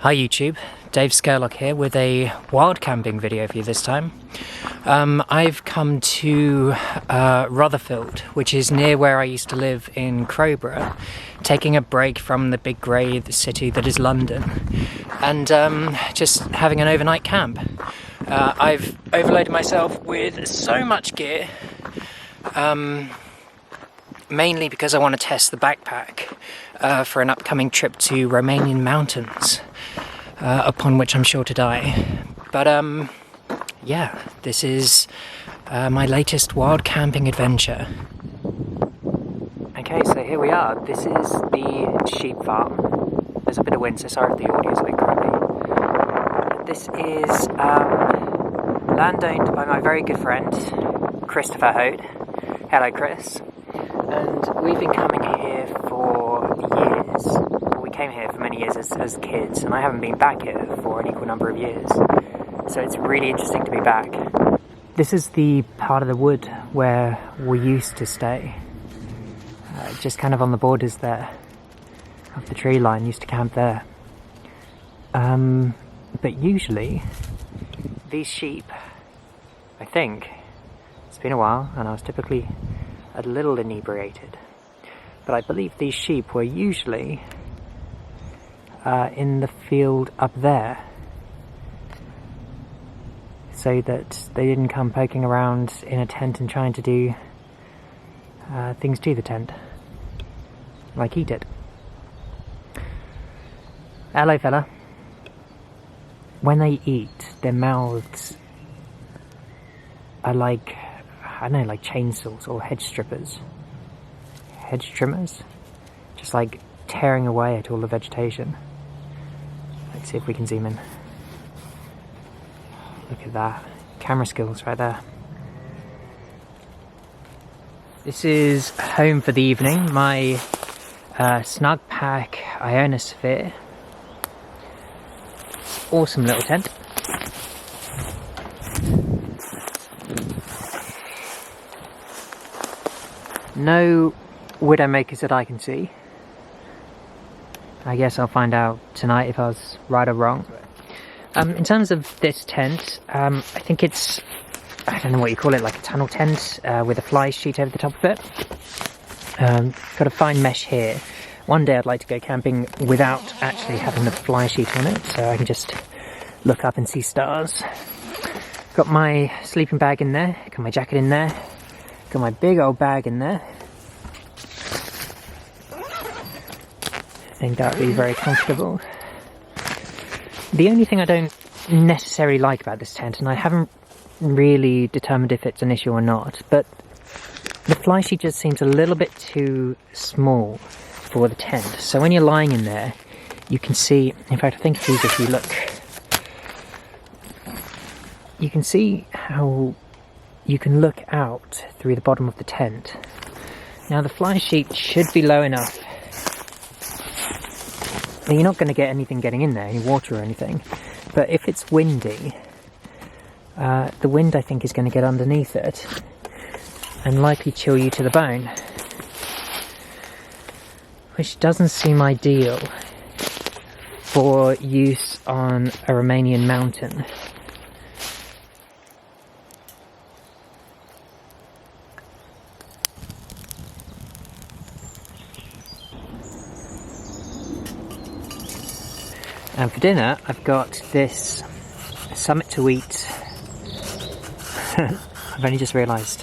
Hi YouTube, Dave Skerlock here with a wild camping video for you this time. I've come to Rotherfield, which is near where I used to live in Crowborough, taking a break from the big grey city that is London, and just having an overnight camp. I've overloaded myself with so much gear, mainly because I want to test the backpack for an upcoming trip to Romanian mountains. Upon which I'm sure to die. But yeah, this is my latest wild camping adventure. Okay, so here we are. This is the sheep farm. There's a bit of wind, so sorry if the audio is a bit crappy. This is land owned by my very good friend, Christopher Hoad. Hello, Chris. And we've been coming here for years. We came here for many years as kids, and I haven't been back here for an equal number of years. So it's really interesting to be back. This is the part of the wood where we used to stay. Just kind of on the borders there of the tree line, used to camp there. But usually, these sheep, I think, it's been a while, and I was typically a little inebriated, but I believe these sheep were usually in the field up there, so that they didn't come poking around in a tent and trying to do things to the tent, like eat it. Hello, fella. When they eat, their mouths are like, I don't know, like chainsaws or hedge strippers. Hedge trimmers? Just like tearing away at all the vegetation. Let's see if we can zoom in. Look at that. Camera skills right there. This is home for the evening. My snug pack ionosphere. Awesome little tent. No widowmakers that I can see. I guess I'll find out tonight if I was right or wrong. In terms of this tent, I think it's, I don't know what you call it, like a tunnel tent with a fly sheet over the top of it. Got a fine mesh here. One day I'd like to go camping without actually having the fly sheet on it, so I can just look up and see stars. Got my sleeping bag in there, got my jacket in there, got my big old bag in there. I think that would be very comfortable. The only thing I don't necessarily like about this tent, and I haven't really determined if it's an issue or not, but the fly sheet just seems a little bit too small for the tent. So when you're lying in there, you can see, in fact I think it's easier if you look, you can see how you can look out through the bottom of the tent. Now the fly sheet should be low enough. You're not going to get anything getting in there, any water or anything. But if it's windy, the wind I think is going to get underneath it and likely chill you to the bone. Which doesn't seem ideal for use on a Romanian mountain. And for dinner, I've got this Summit to Eat. I've only just realised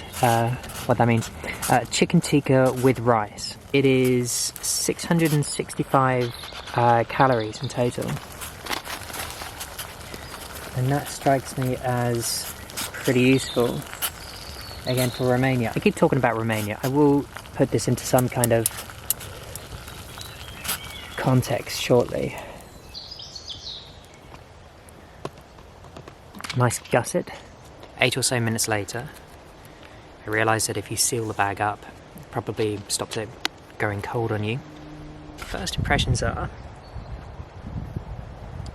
what that means. Chicken tikka with rice. It is 665 calories in total. And that strikes me as pretty useful, again, for Romania. I keep talking about Romania. I will put this into some kind of context shortly. Nice gusset. 8 or so minutes later, I realised that if you seal the bag up, it probably stops it going cold on you. First impressions are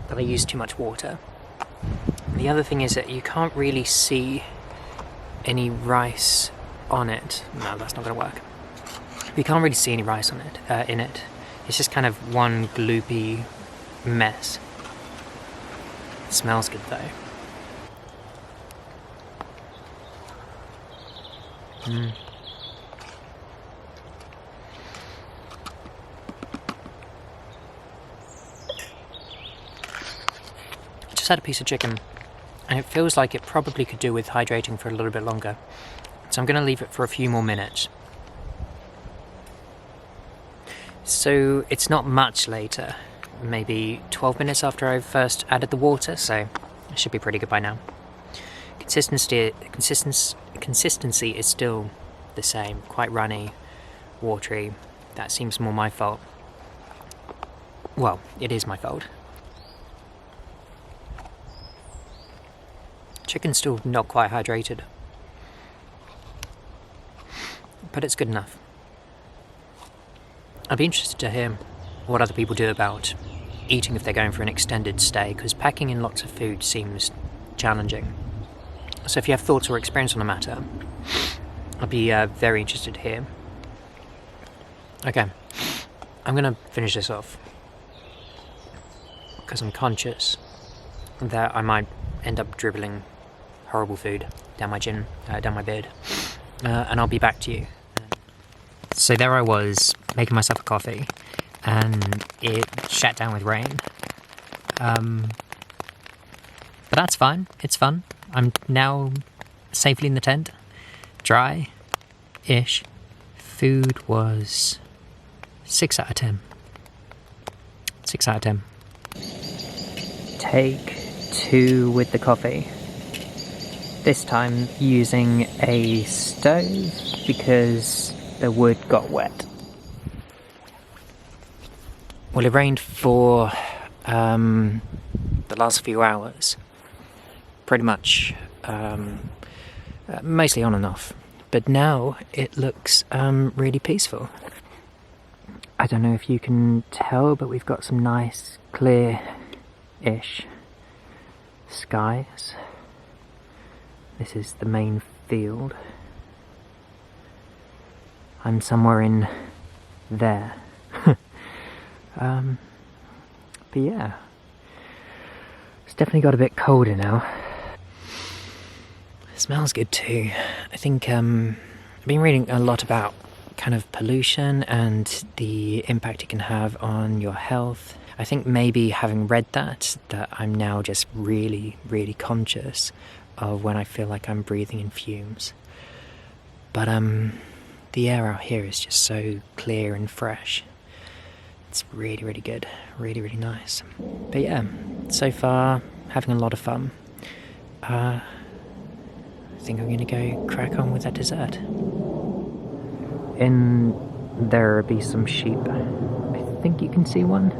that I used too much water. The other thing is that you can't really see any rice on it. No, that's not going to work. You can't really see any rice on it, in it. It's just kind of one gloopy mess. It smells good though. Just had a piece of chicken, and it feels like it probably could do with hydrating for a little bit longer. So I'm going to leave it for a few more minutes. So it's not much later, maybe 12 minutes after I've first added the water, so it should be pretty good by now. Consistency is still the same, quite runny, watery. That seems more my fault. Well, it is my fault. Chicken's still not quite hydrated, but it's good enough. I'd be interested to hear what other people do about eating if they're going for an extended stay, because packing in lots of food seems challenging. So if you have thoughts or experience on the matter, I'd be very interested to hear. Okay, I'm going to finish this off, because I'm conscious that I might end up dribbling horrible food down my chin, down my beard, and I'll be back to you. So there I was, making myself a coffee, and it shat down with rain. But that's fine, it's fun. I'm now safely in the tent, dry-ish. Food was 6 out of 10. 6 out of 10. Take 2 with the coffee. This time using a stove because the wood got wet. Well, it rained for the last few hours. Pretty much, mostly on and off. But now it looks really peaceful. I don't know if you can tell, but we've got some nice, clear-ish skies. This is the main field. I'm somewhere in there. But yeah, it's definitely got a bit colder now. It smells good too. I think I've been reading a lot about kind of pollution and the impact it can have on your health. I think maybe having read that I'm now just really, really conscious of when I feel like I'm breathing in fumes. But the air out here is just so clear and fresh. It's really, really good. Really, really nice. But yeah, so far, having a lot of fun. I think I'm going to go crack on with that dessert. In there will be some sheep. I think you can see one.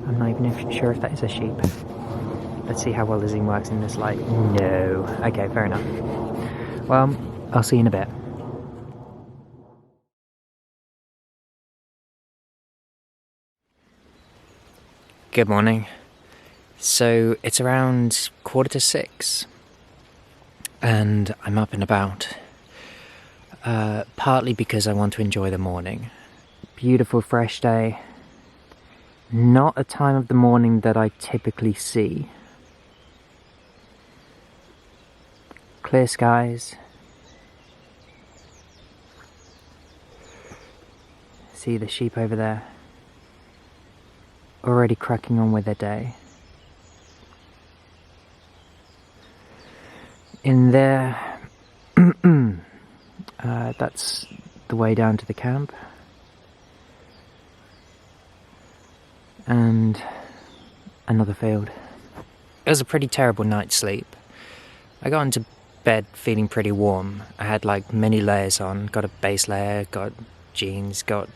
I'm not even sure if that is a sheep. Let's see how well the zoom works in this light. No. Okay, fair enough. Well, I'll see you in a bit. Good morning. So it's around 5:45 and I'm up and about, partly because I want to enjoy the morning. Beautiful fresh day. Not a time of the morning that I typically see. Clear skies. See the sheep over there. Already cracking on with their day. In there, that's the way down to the camp. And another field. It was a pretty terrible night's sleep. I got into bed feeling pretty warm. I had like many layers on, got a base layer, got jeans, got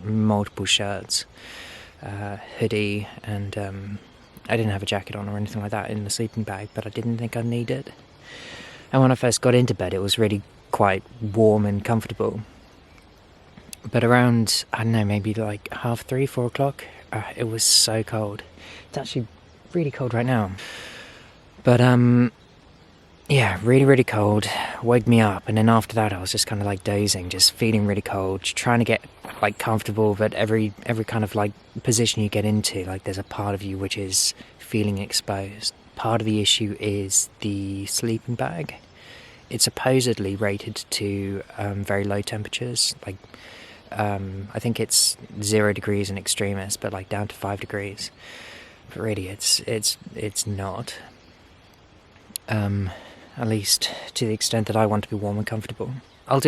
multiple shirts. Hoodie, and I didn't have a jacket on or anything like that in the sleeping bag, but I didn't think I'd need it. And when I first got into bed, it was really quite warm and comfortable. But around, I don't know, maybe like 3:30, 4 o'clock, it was so cold. It's actually really cold right now. But yeah, really, really cold, woke me up, and then after that I was just kind of like dozing, just feeling really cold, trying to get like comfortable, but every kind of like position you get into, like there's a part of you which is feeling exposed. Part of the issue is the sleeping bag. It's supposedly rated to very low temperatures, like I think it's 0 degrees in extremis, but like down to 5 degrees. But really, it's not. At least to the extent that I want to be warm and comfortable. I'm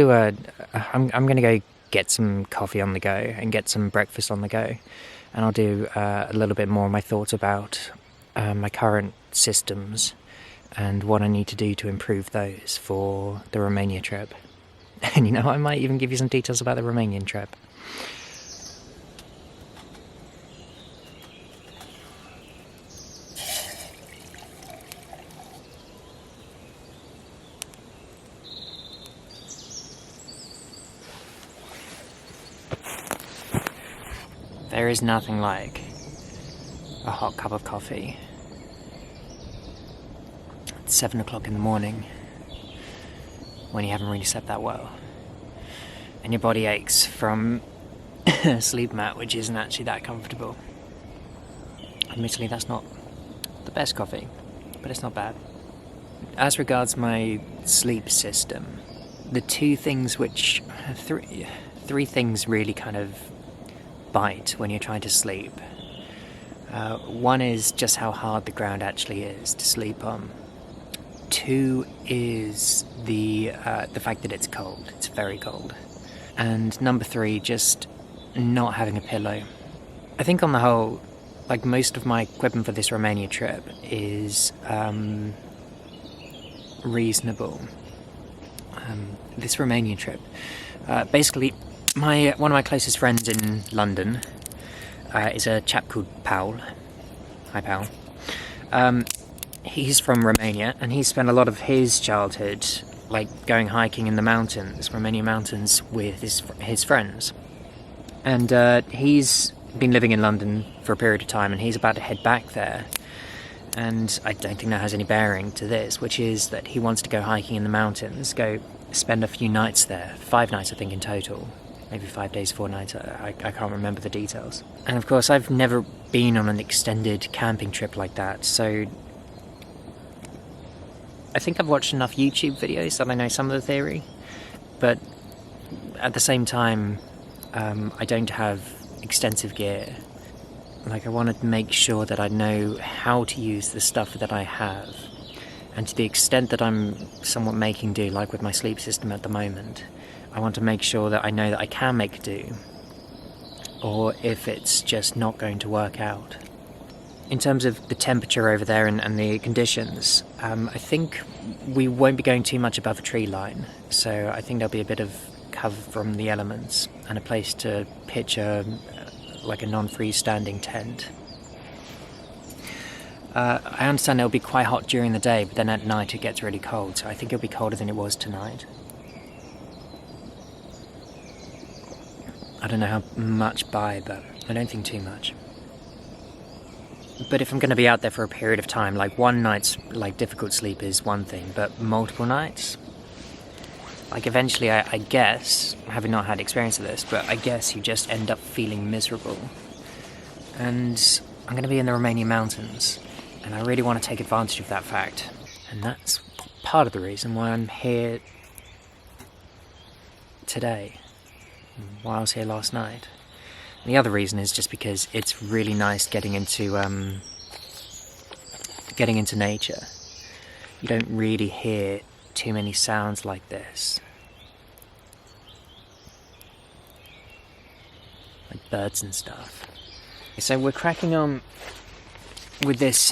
going to go get some coffee on the go and get some breakfast on the go, and I'll do a little bit more of my thoughts about my current systems and what I need to do to improve those for the Romania trip. And you know, I might even give you some details about the Romanian trip. There is nothing like a hot cup of coffee at 7 o'clock in the morning when you haven't really slept that well and your body aches from a sleep mat which isn't actually that comfortable. Admittedly, that's not the best coffee, but it's not bad. As regards my sleep system, the three things really kind of bite when you're trying to sleep. One is just how hard the ground actually is to sleep on. 2 is the fact that it's cold. It's very cold. And number 3, just not having a pillow. I think on the whole, like most of my equipment for this Romania trip is reasonable. This Romanian trip, basically, one of my closest friends in London is a chap called Paul. Hi, Paul. He's from Romania, and he spent a lot of his childhood like going hiking in the mountains, Romanian mountains, with his friends. And he's been living in London for a period of time, and he's about to head back there. And I don't think that has any bearing to this, which is that he wants to go hiking in the mountains, go spend a few nights there, 5 nights I think in total. Maybe 5 days, 4 nights, I can't remember the details. And of course, I've never been on an extended camping trip like that, so I think I've watched enough YouTube videos that I know some of the theory, but at the same time, I don't have extensive gear. Like, I want to make sure that I know how to use the stuff that I have, and to the extent that I'm somewhat making do, like with my sleep system at the moment, I want to make sure that I know that I can make do, or if it's just not going to work out. In terms of the temperature over there and the conditions, I think we won't be going too much above a tree line, so I think there'll be a bit of cover from the elements and a place to pitch like a non-freestanding tent. I understand it'll be quite hot during the day, but then at night it gets really cold, so I think it'll be colder than it was tonight. I don't know how much by, but I don't think too much. But if I'm going to be out there for a period of time, like one night's like difficult sleep is one thing, but multiple nights? Like eventually, I guess, having not had experience of this, but I guess you just end up feeling miserable. And I'm going to be in the Romanian mountains, and I really want to take advantage of that fact. And that's part of the reason why I'm here today, why I was here last night. And the other reason is just because it's really nice getting into nature. You don't really hear too many sounds like this. Like birds and stuff. So we're cracking on with this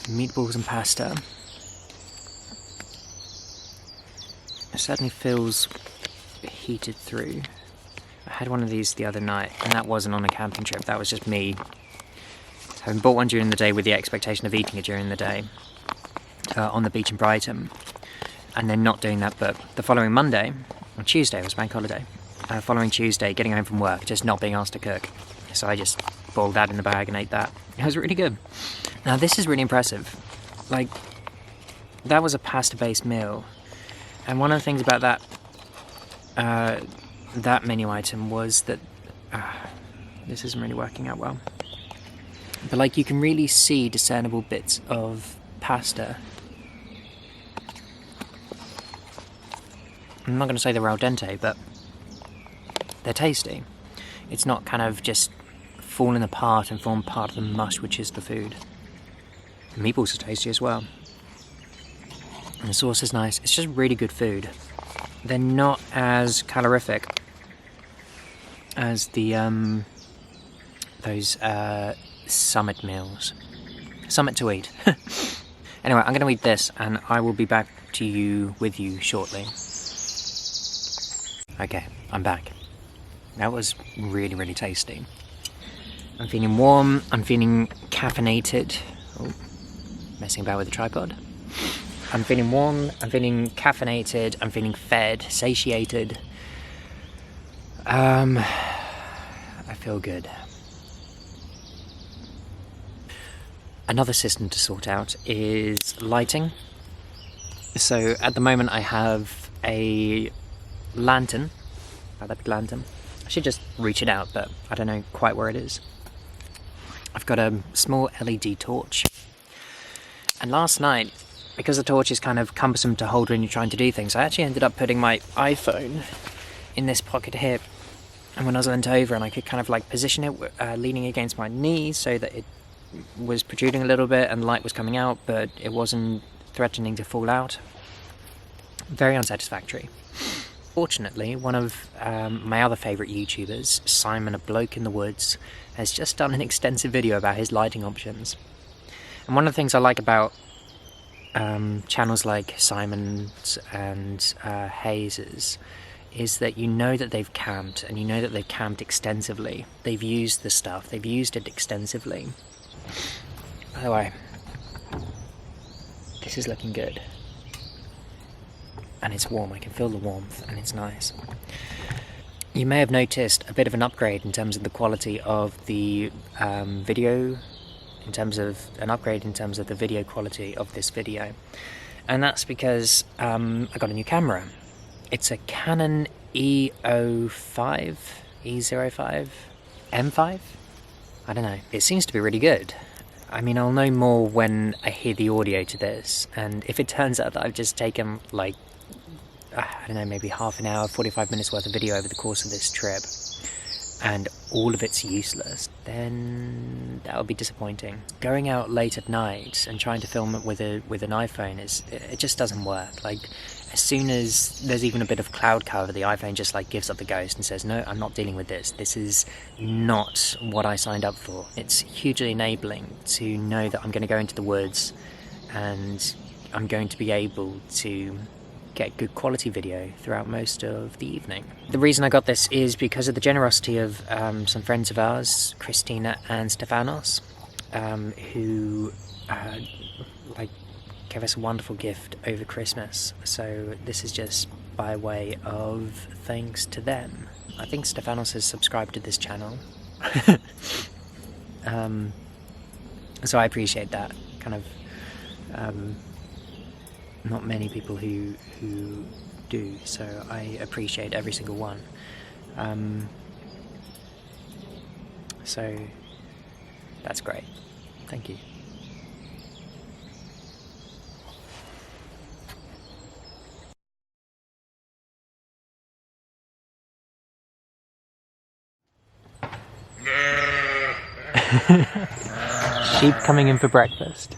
meatballs and pasta. It certainly feels heated through. I had one of these the other night, and that wasn't on a camping trip, that was just me having bought one during the day with the expectation of eating it during the day on the beach in Brighton, and then not doing that, but the following Monday, or Tuesday, it was bank holiday, following Tuesday, getting home from work, just not being asked to cook. So I just boiled that in the bag and ate that. It was really good. Now this is really impressive. Like, that was a pasta-based meal, and one of the things about that that menu item was that this isn't really working out well. But like, you can really see discernible bits of pasta. I'm not going to say they're al dente, but they're tasty. It's not kind of just falling apart and form part of the mush, which is the food. The meatballs are tasty as well. And the sauce is nice. It's just really good food. They're not as calorific as the those summit meals. Summit to eat. Anyway, I'm going to eat this, and I will be back with you shortly. Okay, I'm back. That was really, really tasty. I'm feeling warm, I'm feeling caffeinated. Oh, messing about with the tripod. I'm feeling warm, I'm feeling caffeinated, I'm feeling fed, satiated. I feel good. Another system to sort out is lighting. So at the moment I have a lantern, that big lantern. I should just reach it out, but I don't know quite where it is. I've got a small LED torch. And last night, because the torch is kind of cumbersome to hold when you're trying to do things, I actually ended up putting my iPhone in this pocket here. And when I was leant over, and I could kind of like position it leaning against my knees so that it was protruding a little bit and light was coming out, but it wasn't threatening to fall out. Very unsatisfactory. Fortunately, one of my other favourite YouTubers, Simon, a bloke in the woods, has just done an extensive video about his lighting options. And one of the things I like about channels like Simon's and Hayes's is that you know that they've camped, and you know that they've camped extensively. They've used the stuff, they've used it extensively. By the way, this is looking good. And it's warm, I can feel the warmth, and it's nice. You may have noticed a bit of an upgrade in terms of the quality of the video, in terms of the video quality of this video. And that's because I got a new camera. It's a Canon E05, M5? I don't know. It seems to be really good. I mean, I'll know more when I hear the audio to this, and if it turns out that I've just taken, like, I don't know, maybe half an hour, 45 minutes worth of video over the course of this trip, and all of it's useless, then that would be disappointing. Going out late at night and trying to film it with an iPhone, it just doesn't work. Like, as soon as there's even a bit of cloud cover, the iPhone just like gives up the ghost and says, no, I'm not dealing with this. This is not what I signed up for. It's hugely enabling to know that I'm going to go into the woods and I'm going to be able to get good quality video throughout most of the evening. The reason I got this is because of the generosity of some friends of ours, Christina and Stefanos, who gave us a wonderful gift over Christmas. So this is just by way of thanks to them. I think Stefanos has subscribed to this channel. So I appreciate that. Kind of not many people who do, so I appreciate every single one. So that's great. Thank you. Sheep coming in for breakfast.